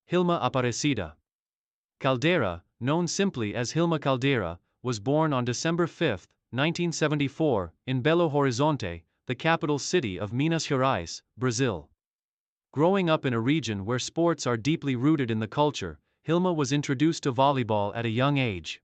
Hilma Aparecida Caldeira, known simply as Hilma Caldeira, was born on December 5, 1974, in Belo Horizonte, the capital city of Minas Gerais, Brazil. Growing up in a region where sports are deeply rooted in the culture, Hilma was introduced to volleyball at a young age.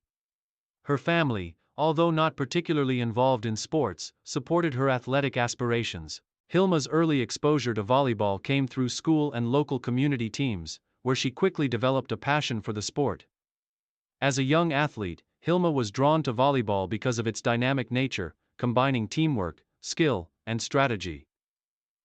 Her family, although not particularly involved in sports, supported her athletic aspirations. Hilma's early exposure to volleyball came through school and local community teams, where she quickly developed a passion for the sport. As a young athlete, Hilma was drawn to volleyball because of its dynamic nature, combining teamwork, skill, and strategy.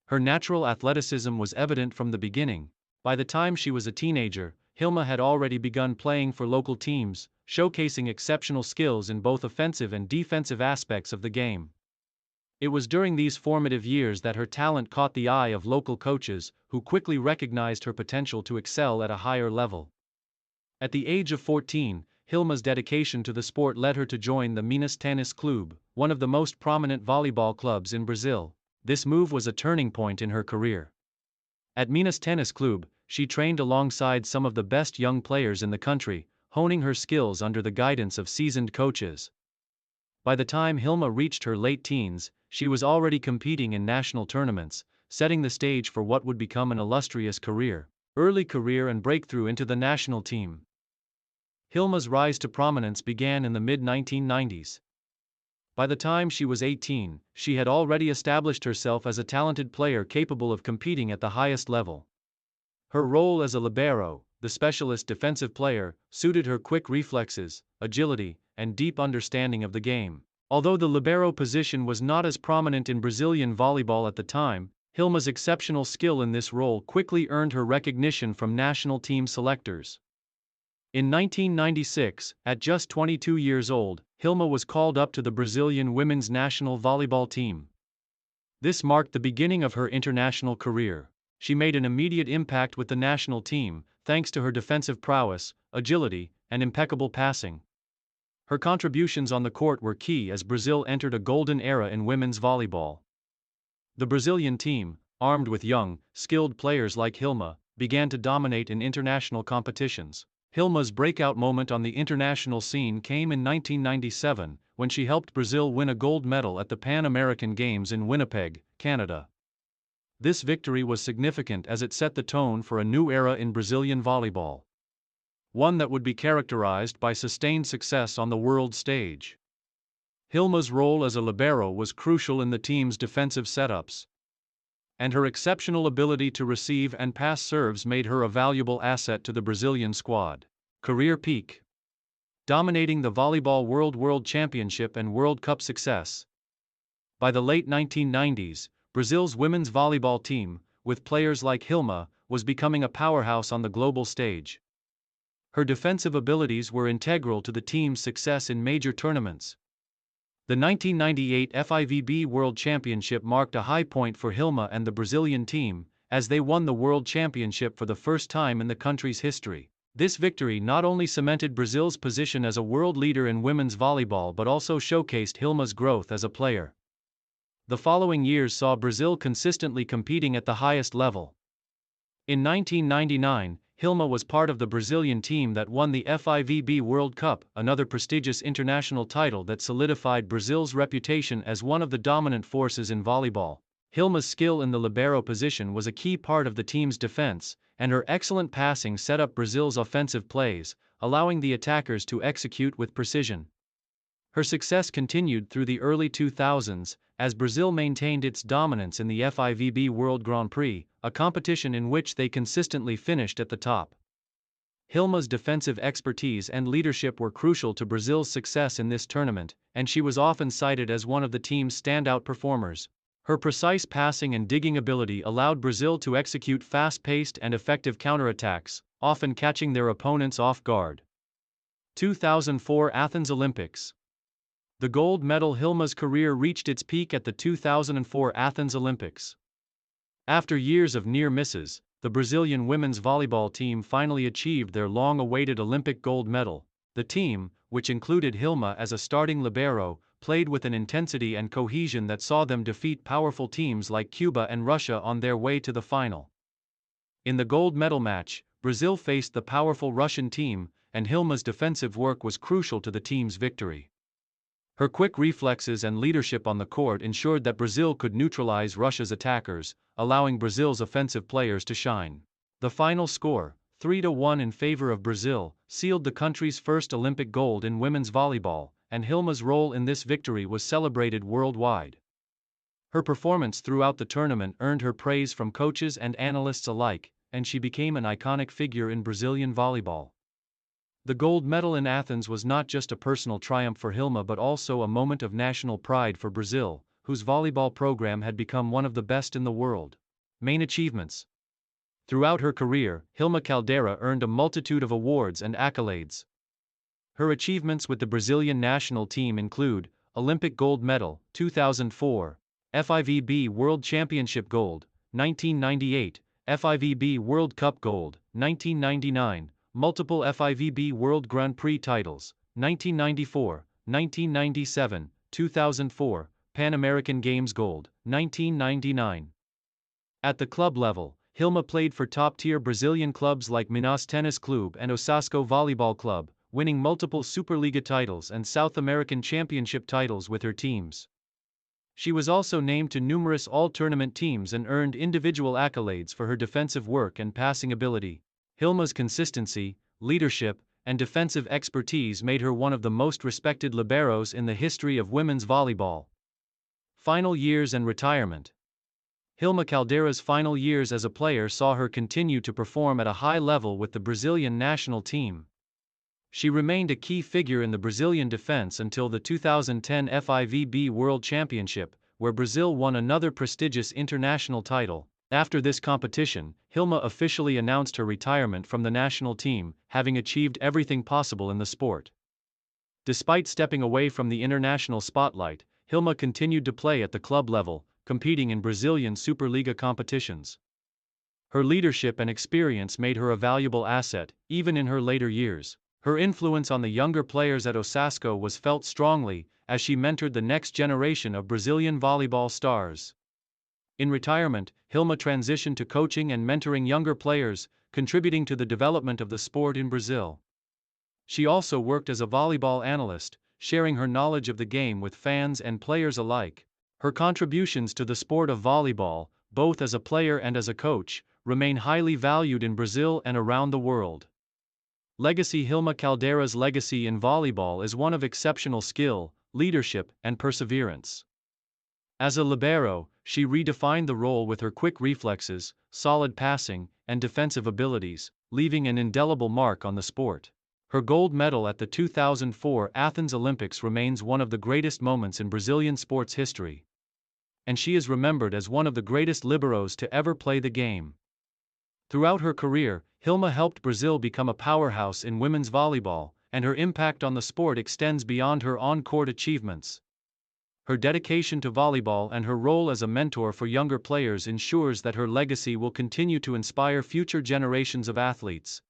Her natural athleticism was evident from the beginning. By the time she was a teenager, Hilma had already begun playing for local teams, showcasing exceptional skills in both offensive and defensive aspects of the game. It was during these formative years that her talent caught the eye of local coaches, who quickly recognized her potential to excel at a higher level. At the age of 14, Hilma's dedication to the sport led her to join the Minas Tennis Club, one of the most prominent volleyball clubs in Brazil. This move was a turning point in her career. At Minas Tennis Club, she trained alongside some of the best young players in the country, honing her skills under the guidance of seasoned coaches. By the time Hilma reached her late teens, she was already competing in national tournaments, setting the stage for what would become an illustrious career. Early career and breakthrough into the national team. Hilma's rise to prominence began in the mid-1990s. By the time she was 18, she had already established herself as a talented player capable of competing at the highest level. Her role as a libero, the specialist defensive player, suited her quick reflexes, agility, and deep understanding of the game. Although the libero position was not as prominent in Brazilian volleyball at the time, Hilma's exceptional skill in this role quickly earned her recognition from national team selectors. In 1996, at just 22 years old, Hilma was called up to the Brazilian women's national volleyball team. This marked the beginning of her international career. She made an immediate impact with the national team, thanks to her defensive prowess, agility, and impeccable passing. Her contributions on the court were key as Brazil entered a golden era in women's volleyball. The Brazilian team, armed with young, skilled players like Hilma, began to dominate in international competitions. Hilma's breakout moment on the international scene came in 1997, when she helped Brazil win a gold medal at the Pan American Games in Winnipeg, Canada. This victory was significant as it set the tone for a new era in Brazilian volleyball. One that would be characterized by sustained success on the world stage. Hilma's role as a libero was crucial in the team's defensive setups. And her exceptional ability to receive and pass serves made her a valuable asset to the Brazilian squad. Career peak. Dominating the Volleyball World Championship and World Cup success. By the late 1990s, Brazil's women's volleyball team, with players like Hilma, was becoming a powerhouse on the global stage. Her defensive abilities were integral to the team's success in major tournaments. The 1998 FIVB World Championship marked a high point for Hilma and the Brazilian team, as they won the World Championship for the first time in the country's history. This victory not only cemented Brazil's position as a world leader in women's volleyball but also showcased Hilma's growth as a player. The following years saw Brazil consistently competing at the highest level. In 1999, Hilma was part of the Brazilian team that won the FIVB World Cup, another prestigious international title that solidified Brazil's reputation as one of the dominant forces in volleyball. Hilma's skill in the libero position was a key part of the team's defense, and her excellent passing set up Brazil's offensive plays, allowing the attackers to execute with precision. Her success continued through the early 2000s, as Brazil maintained its dominance in the FIVB World Grand Prix, a competition in which they consistently finished at the top. Hilma's defensive expertise and leadership were crucial to Brazil's success in this tournament, and she was often cited as one of the team's standout performers. Her precise passing and digging ability allowed Brazil to execute fast-paced and effective counterattacks, often catching their opponents off guard. 2004 Athens Olympics. The gold medal. Hilma's career reached its peak at the 2004 Athens Olympics. After years of near misses, the Brazilian women's volleyball team finally achieved their long-awaited Olympic gold medal. The team, which included Hilma as a starting libero, played with an intensity and cohesion that saw them defeat powerful teams like Cuba and Russia on their way to the final. In the gold medal match, Brazil faced the powerful Russian team, and Hilma's defensive work was crucial to the team's victory. Her quick reflexes and leadership on the court ensured that Brazil could neutralize Russia's attackers, allowing Brazil's offensive players to shine. The final score, 3-1 in favor of Brazil, sealed the country's first Olympic gold in women's volleyball, and Hilma's role in this victory was celebrated worldwide. Her performance throughout the tournament earned her praise from coaches and analysts alike, and she became an iconic figure in Brazilian volleyball. The gold medal in Athens was not just a personal triumph for Hilma but also a moment of national pride for Brazil, whose volleyball program had become one of the best in the world. Main achievements. Throughout her career, Hilma Caldeira earned a multitude of awards and accolades. Her achievements with the Brazilian national team include Olympic gold medal, 2004, FIVB World Championship gold, 1998, FIVB World Cup gold, 1999, multiple FIVB World Grand Prix titles, 1994, 1997, 2004, Pan American Games gold, 1999. At the club level, Hilma played for top-tier Brazilian clubs like Minas Tennis Club and Osasco Volleyball Club, winning multiple Superliga titles and South American Championship titles with her teams. She was also named to numerous all-tournament teams and earned individual accolades for her defensive work and passing ability. Hilma's consistency, leadership, and defensive expertise made her one of the most respected liberos in the history of women's volleyball. Final years and retirement. Hilma Caldeira's final years as a player saw her continue to perform at a high level with the Brazilian national team. She remained a key figure in the Brazilian defense until the 2010 FIVB World Championship, where Brazil won another prestigious international title. After this competition, Hilma officially announced her retirement from the national team, having achieved everything possible in the sport. Despite stepping away from the international spotlight, Hilma continued to play at the club level, competing in Brazilian Superliga competitions. Her leadership and experience made her a valuable asset, even in her later years. Her influence on the younger players at Osasco was felt strongly, as she mentored the next generation of Brazilian volleyball stars. In retirement, Hilma transitioned to coaching and mentoring younger players, contributing to the development of the sport in Brazil. She also worked as a volleyball analyst, sharing her knowledge of the game with fans and players alike. Her contributions to the sport of volleyball, both as a player and as a coach, remain highly valued in Brazil and around the world. Legacy. Hilma Caldeira's legacy in volleyball is one of exceptional skill, leadership, and perseverance. As a libero, she redefined the role with her quick reflexes, solid passing, and defensive abilities, leaving an indelible mark on the sport. Her gold medal at the 2004 Athens Olympics remains one of the greatest moments in Brazilian sports history. And she is remembered as one of the greatest liberos to ever play the game. Throughout her career, Hilma helped Brazil become a powerhouse in women's volleyball, and her impact on the sport extends beyond her on-court achievements. Her dedication to volleyball and her role as a mentor for younger players ensures that her legacy will continue to inspire future generations of athletes.